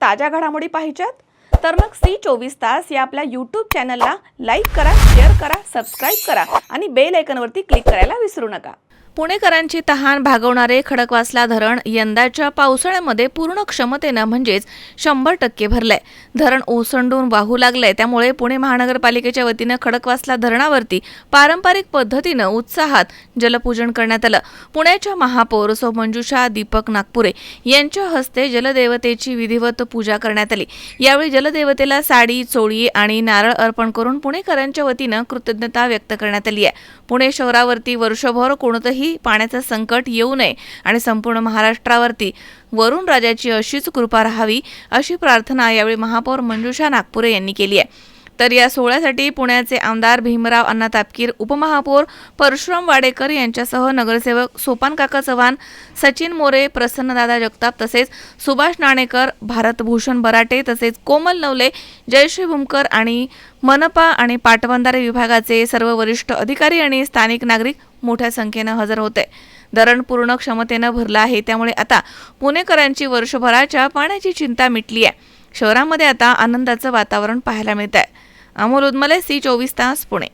ताज्या घडामोडी पाहिजेत तर मग सी24 तास या आपल्या यूट्यूब चॅनलला लाईक करा, शेअर करा, सबस्क्राईब करा आणि बेल आयकॉनवरती क्लिक करायला विसरू नका। पुणेकरांची तहान भागवणारे खडकवासला धरण यंदाच्या पावसाळ्यामध्ये पूर्ण क्षमतेने म्हणजेच 100% भरलंय। धरण ओसंडून वाहू लागलंय, त्यामुळे पुणे महानगरपालिकेच्या वतीने खडकवासला धरणावरती पारंपरिक पद्धतीने उत्साहात जलपूजन करण्यात आलं। पुण्याच्या महापौर सौ मंजुषा दीपक नागपुरे यांच्या हस्ते जलदेवतेची विधिवत पूजा करण्यात आली। यावेळी जलदेवतेला साडी, चोळी आणि नारळ अर्पण करून पुणेकरांच्या वतीने कृतज्ञता व्यक्त करण्यात आली आहे। पुणे शहरावरती वर्षभर कोणतेही पाण्याचं संकट येऊ नये आणि संपूर्ण महाराष्ट्रावरती वरुण राजाची अशीच कृपा राहावी अशी प्रार्थना यावेळी महापौर मंजुषा नागपुरे यांनी केली आहे। तर या सोहळ्यासाठी पुण्याचे आमदार भीमराव अण्णा तापकीर, उपमहापौर परशुराम वाडेकर यांच्यासह नगरसेवक सोपान काका चव्हाण, सचिन मोरे, प्रसन्नदादा जगताप तसेच सुभाष नाणेकर, भारतभूषण बराटे तसेच कोमल नवले, जयश्री भूमकर आणि मनपा आणि पाटबंधारे विभागाचे सर्व वरिष्ठ अधिकारी आणि स्थानिक नागरिक मोठ्या संख्येने हजर होते। धरण पूर्ण क्षमतेने भरलं आहे, त्यामुळे आता पुणेकरांची वर्षभराच्या पाण्याची चिंता मिटली आहे। शहरामध्ये आता आनंदाचं वातावरण पाहायला मिळत आहे। अमोल उदमले, सी24 तास, पुणे।